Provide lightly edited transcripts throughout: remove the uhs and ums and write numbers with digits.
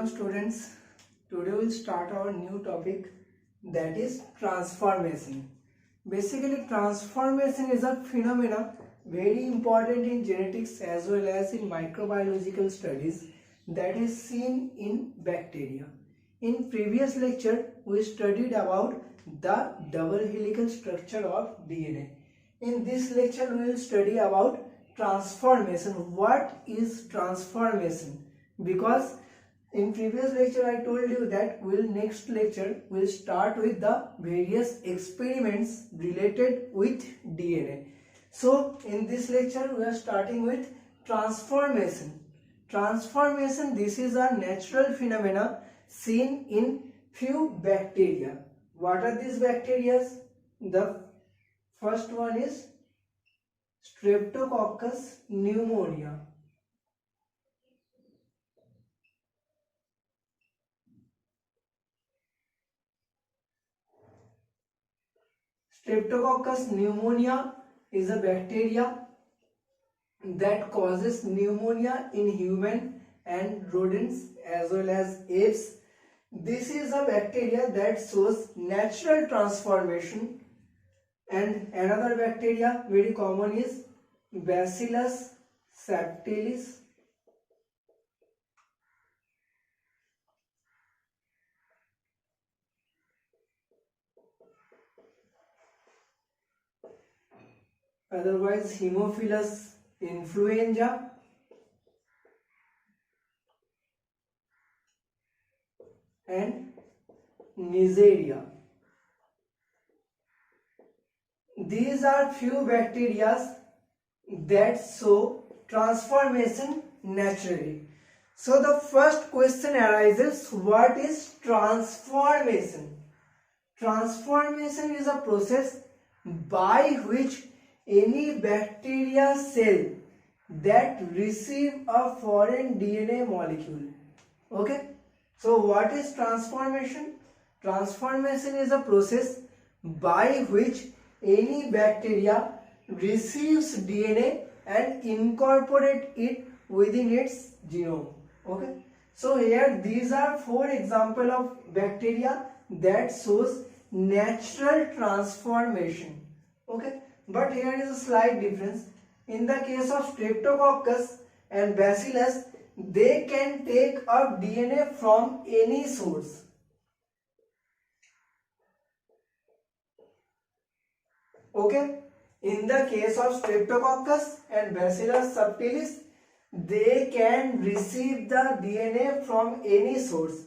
students. Today we'll start our new topic, that is transformation. Basically transformation is a phenomena very important in genetics as well as in microbiological studies that is seen in bacteria. In previous lecture we studied about the double helical structure of DNA. In this lecture we will study about transformation. What is transformation? Because in previous lecture I told you that next lecture will start with the various experiments related with DNA. So in this lecture we are starting with transformation. Transformation, this is a natural phenomena seen in few bacteria. What are these bacteria? The first one is Streptococcus pneumonia. Streptococcus pneumonia is a bacteria that causes pneumonia in human and rodents as well as apes. This is a bacteria that shows natural transformation, and another bacteria very common is Bacillus subtilis. Otherwise Haemophilus influenza, and Neisseria. These are few bacteria that show transformation naturally. So the first question arises, what is transformation? Transformation is a process by which any bacteria cell that receive a foreign DNA molecule. Okay. So what is transformation? Transformation is a process by which any bacteria receives DNA and incorporate it within its genome. Okay. So here these are four examples of bacteria that shows natural transformation. Okay. But here is a slight difference. In the case of Streptococcus and Bacillus, they can take up DNA from any source. Okay. In the case of Streptococcus and Bacillus subtilis, they can receive the DNA from any source.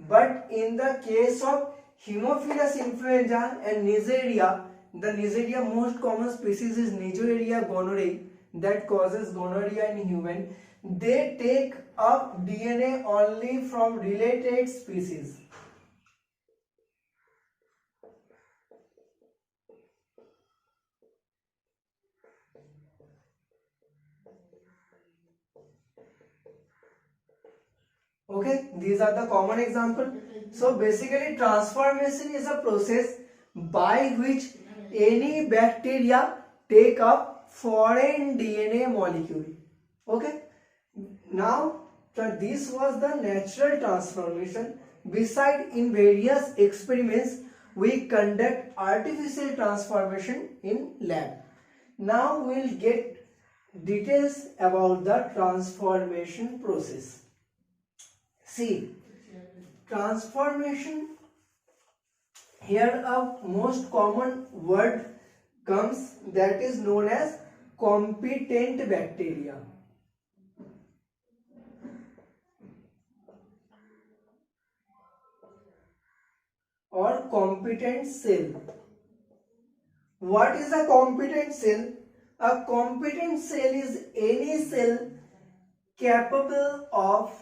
But in the case of Haemophilus influenza and Neisseria, the Neisseria most common species is Neisseria gonorrhoeae that causes gonorrhea in human. They take up DNA only from related species. Okay, these are the common example. So basically transformation is a process by which any bacteria take up foreign DNA molecule. Okay. Now this was the natural transformation. Beside, in various experiments we conduct artificial transformation in lab. Now we will get details about the transformation process. See, transformation, here a most common word comes that is known as competent bacteria or competent cell. What is a competent cell? A competent cell is any cell capable of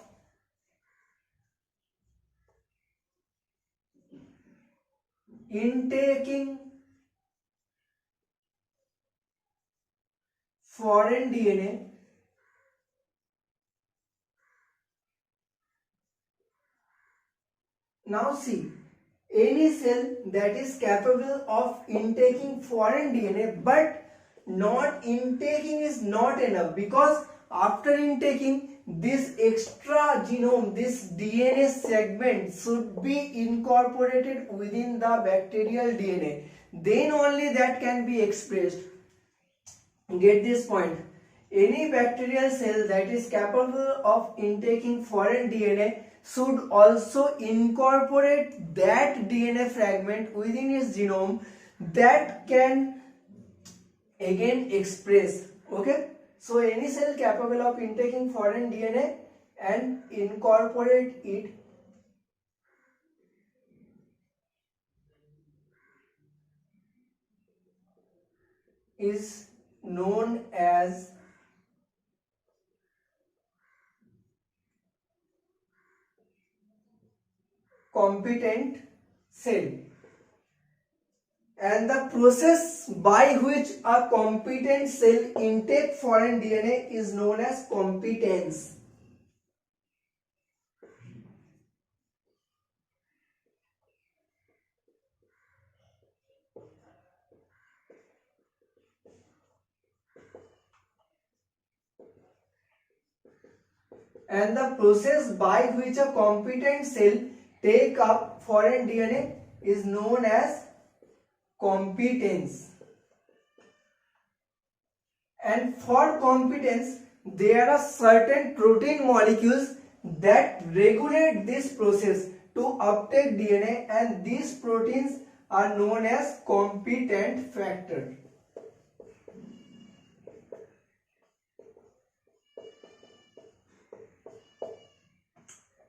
intaking foreign DNA Now see, any cell that is capable of intaking foreign DNA, but not intaking is not enough, because after intaking this extra genome, this DNA segment should be incorporated within the bacterial DNA. Then only that can be expressed. Get this point. Any bacterial cell that is capable of intaking foreign DNA should also incorporate that DNA fragment within its genome that can again express. Okay, so any cell capable of intaking foreign DNA and incorporate it is known as competent cell. And the process by which a competent cell intake foreign DNA is known as competence. And the process by which a competent cell take up foreign DNA is known as competence. And for competence, there are certain protein molecules that regulate this process to uptake DNA, and these proteins are known as competent factor.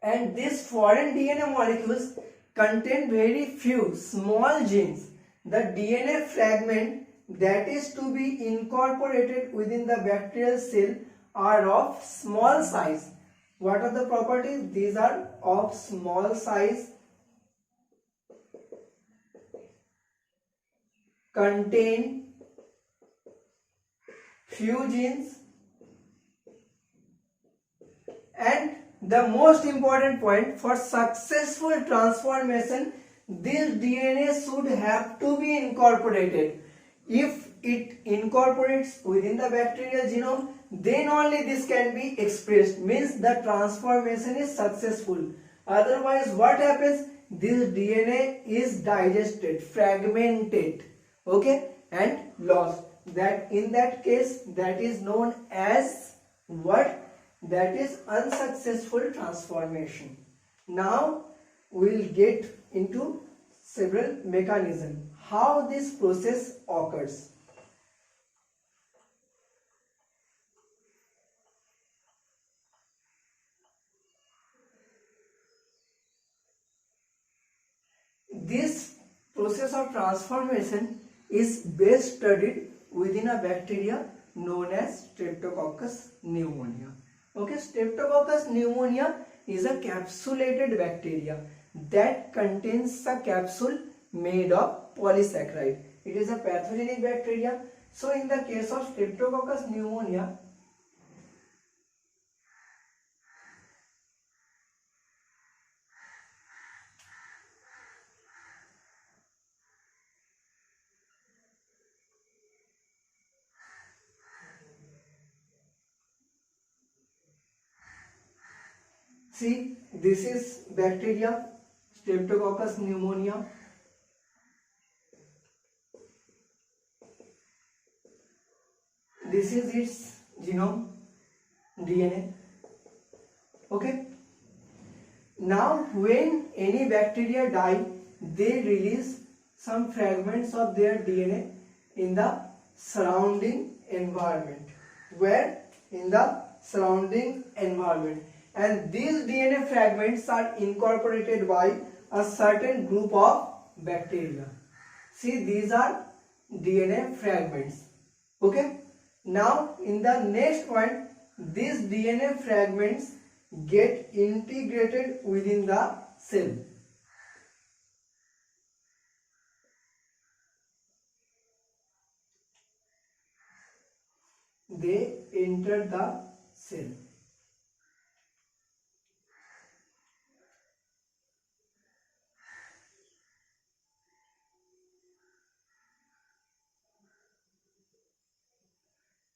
And these foreign DNA molecules contain very few small genes. The DNA fragment that is to be incorporated within the bacterial cell are of small size. What are the properties? These are of small size, contain few genes, and the most important point, for successful transformation, this DNA should have to be incorporated. If it incorporates within the bacterial genome, then only this can be expressed, means the transformation is successful. Otherwise, what happens? This DNA is digested, fragmented, okay, and lost. That in that case, that is known as what? That is unsuccessful transformation. Now we will get into several mechanisms how this process occurs. This process of transformation is best studied within a bacteria known as Streptococcus pneumonia. Okay, Streptococcus pneumonia is a capsulated bacteria that contains a capsule made of polysaccharide. It is a pathogenic bacteria. So in the case of Streptococcus pneumonia, see, this is bacteria Streptococcus pneumonia. This is its genome, DNA. Okay. Now when any bacteria die, they release some fragments of their DNA in the surrounding environment. Where? In the surrounding environment. And these DNA fragments are incorporated by a certain group of bacteria. See, these are DNA fragments. Okay. Now in the next point, these DNA fragments get integrated within the cell. They enter the cell.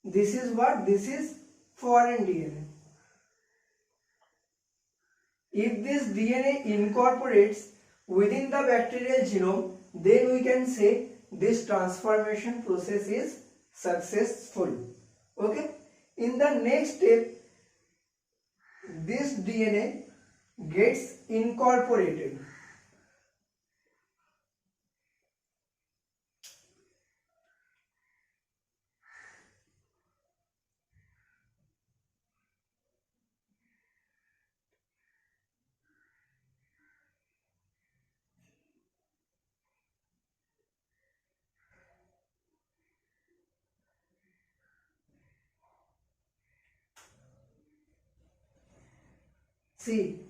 This is what? This is foreign DNA. If this DNA incorporates within the bacterial genome, then we can say this transformation process is successful. Okay. In the next step, this DNA gets incorporated. See,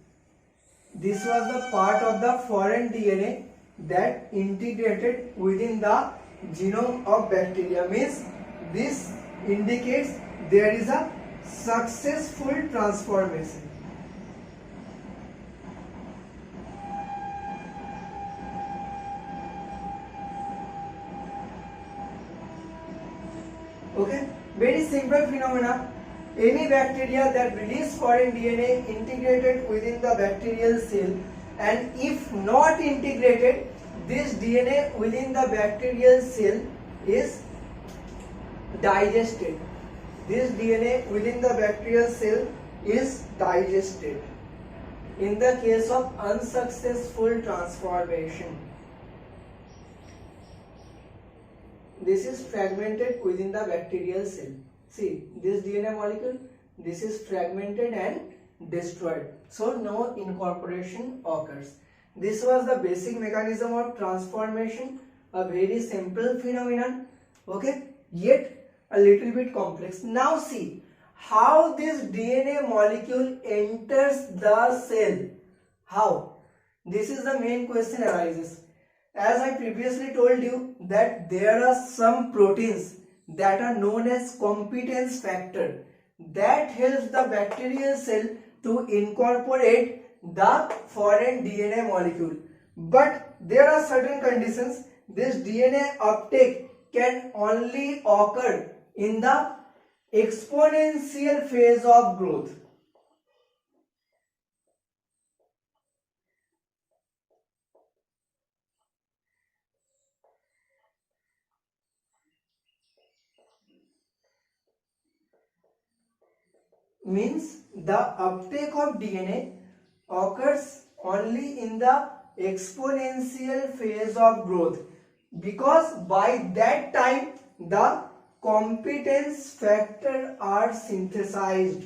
this was the part of the foreign DNA that integrated within the genome of bacteria. Means this indicates there is a successful transformation. Okay, very simple phenomena. Any bacteria that release foreign DNA integrated within the bacterial cell, and if not integrated, this DNA within the bacterial cell is digested. This DNA within the bacterial cell is digested in the case of unsuccessful transformation. This is fragmented within the bacterial cell. See, this DNA molecule, this is fragmented and destroyed. So no incorporation occurs. This was the basic mechanism of transformation, a very simple phenomenon, okay, yet a little bit complex. Now see how this DNA molecule enters the cell. How? This is the main question arises. As I previously told you that there are some proteins that are known as competence factor that helps the bacterial cell to incorporate the foreign DNA molecule. But there are certain conditions. This DNA uptake can only occur in the exponential phase of growth. Means the uptake of DNA occurs only in the exponential phase of growth, because by that time the competence factor are synthesized.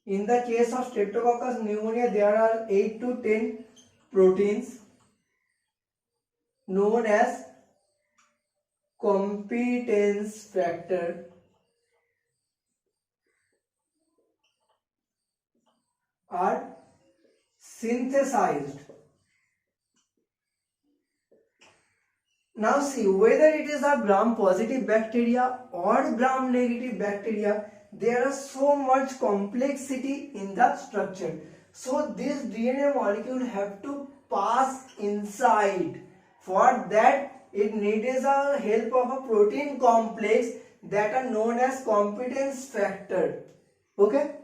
In the case of Streptococcus pneumoniae, there are 8 to 10 proteins known as competence factor are synthesized. Now see, whether it is a gram positive bacteria or gram negative bacteria, there is so much complexity in the structure. So this DNA molecule have to pass inside. For that it needs a help of a protein complex that are known as competence factor. Okay?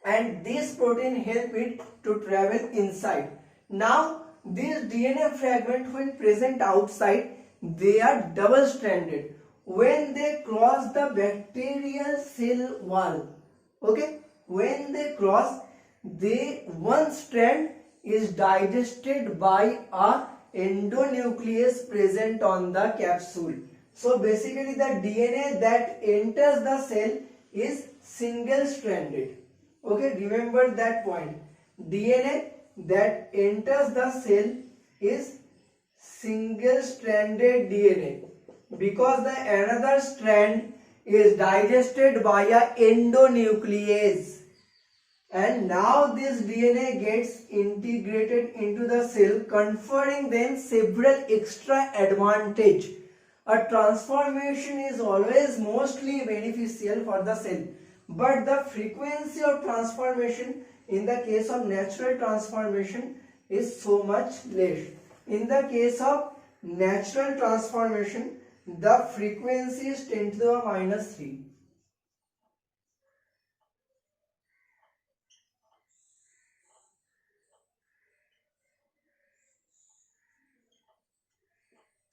And this protein help it to travel inside. Now these DNA fragments when present outside, they are double stranded when they cross the bacterial cell wall. Okay, when they cross, one strand is digested by a endonuclease present on the capsule. So basically the DNA that enters the cell is single stranded. Okay, remember that point. DNA that enters the cell is single stranded DNA because the another strand is digested by a endonuclease, and now this DNA gets integrated into the cell, conferring them several extra advantage. A transformation is always mostly beneficial for the cell, but the frequency of transformation in the case of natural transformation is so much less. In the case of natural transformation, the frequency is 10 to the minus 3.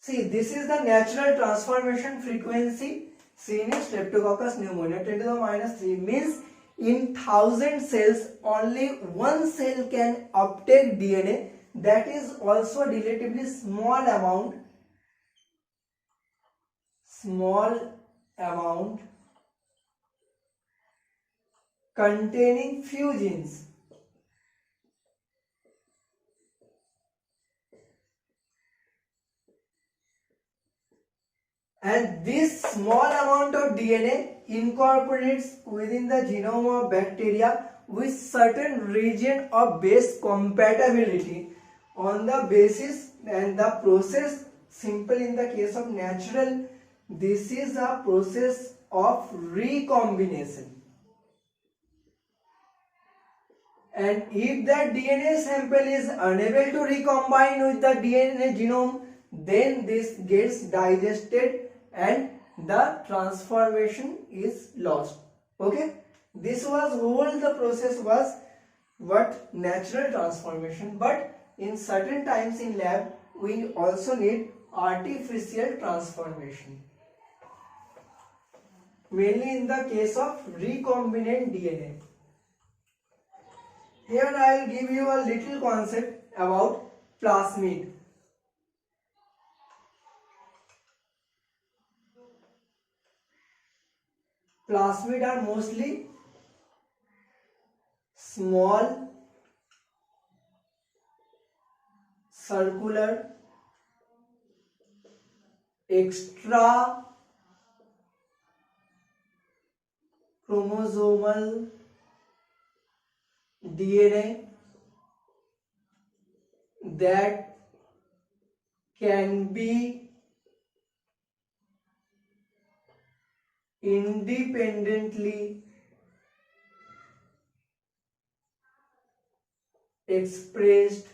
See, this is the natural transformation frequency seen in Streptococcus pneumoniae. 10 to the minus 3 means in 1000 cells only one cell can uptake DNA. That is also a relatively small amount containing few genes. And this small amount of DNA incorporates within the genome of bacteria with certain region of base compatibility on the basis, and the process, simple in the case of natural, this is a process of recombination. And if the DNA sample is unable to recombine with the DNA genome, then this gets digested and the transformation is lost. Okay, this was whole the process was what natural transformation, but in certain times in lab we also need artificial transformation, mainly in the case of recombinant DNA. Here I will give you a little concept about plasmid. Plasmid are mostly small circular extra chromosomal DNA that can be independently expressed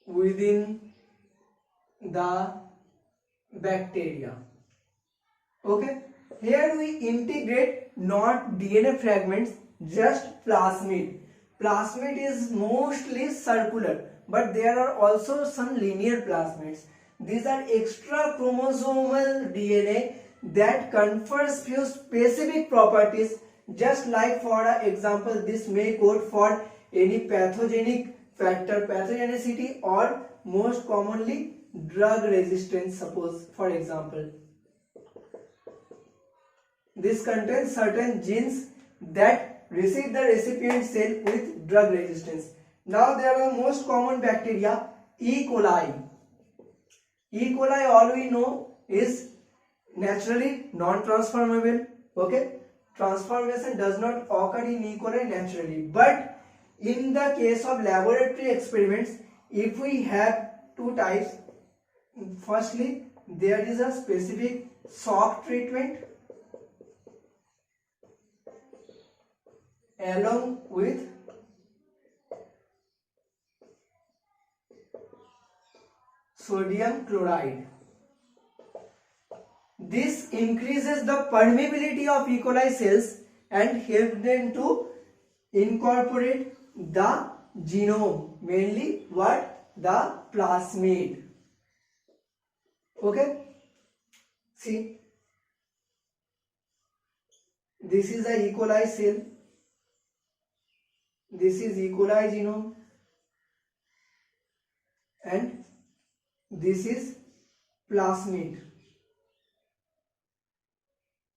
within the bacteria. Okay, here we integrate not DNA fragments, just plasmid. Plasmid is mostly circular, but there are also some linear plasmids. These are extra chromosomal DNA that confers few specific properties, just like for example this may code for any pathogenic factor, pathogenicity, or most commonly drug resistance. Suppose for example this contains certain genes that receive the recipient cell with drug resistance. Now there are most common bacteria, E. coli. E. coli, all we know, is naturally non-transformable. Okay, transformation does not occur in E. coli naturally, but in the case of laboratory experiments, if we have two types, firstly there is a specific shock treatment along with sodium chloride. This increases the permeability of E. coli cells and helps them to incorporate the genome, mainly what? The plasmid. Okay, see, this is a E. coli cell, this is E. coli genome, and this is plasmid,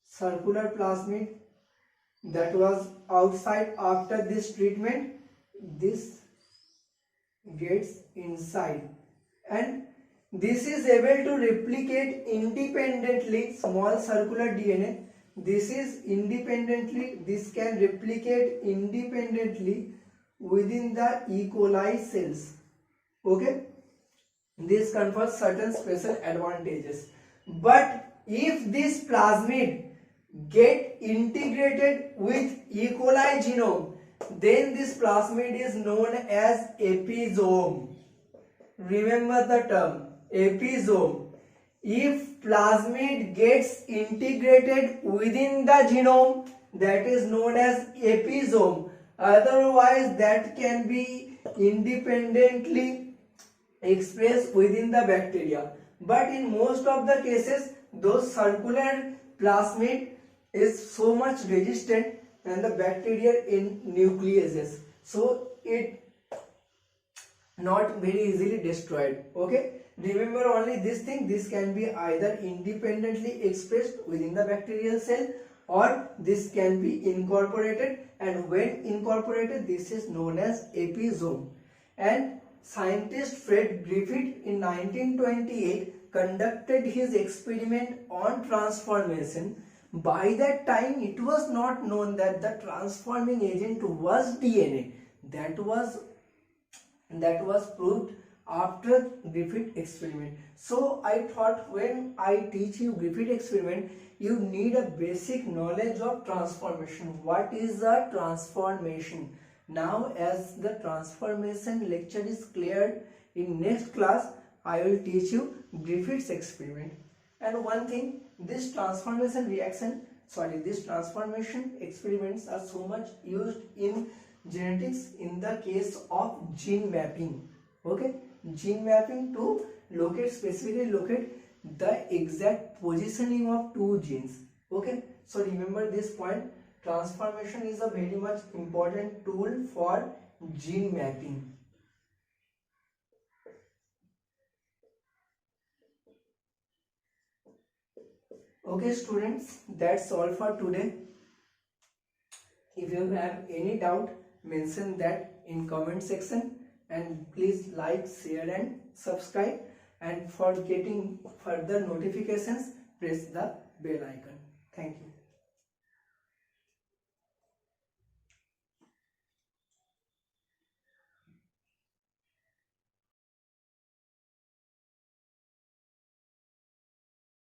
circular plasmid that was outside. After this treatment, this gets inside, and this is able to replicate independently. Small circular DNA, this is independently, this can replicate independently within the E. coli cells. Okay, this confers certain special advantages. But if this plasmid get integrated with E. coli genome, then this plasmid is known as episome. Remember the term episome. If plasmid gets integrated within the genome, that is known as episome. Otherwise that can be independently expressed within the bacteria, but in most of the cases those circular plasmid is so much resistant and the bacteria in nucleases, so it not very easily destroyed. Okay, remember only this thing, this can be either independently expressed within the bacterial cell or this can be incorporated, and when incorporated this is known as episome. And scientist Fred Griffith in 1928 conducted his experiment on transformation. By that time it was not known that the transforming agent was DNA. That was proved after Griffith experiment. So I thought when I teach you Griffith experiment, you need a basic knowledge of transformation. What is a transformation? Now as the transformation lecture is cleared, in next class I will teach you Griffith's experiment. And one thing, this transformation experiments are so much used in genetics in the case of gene mapping. Okay, gene mapping to specifically locate the exact positioning of two genes. Okay, so remember this point, transformation is a very much important tool for gene mapping. Okay students, that's all for today. If you have any doubt, mention that in comment section, and please like, share and subscribe, and for getting further notifications press the bell icon. Thank you.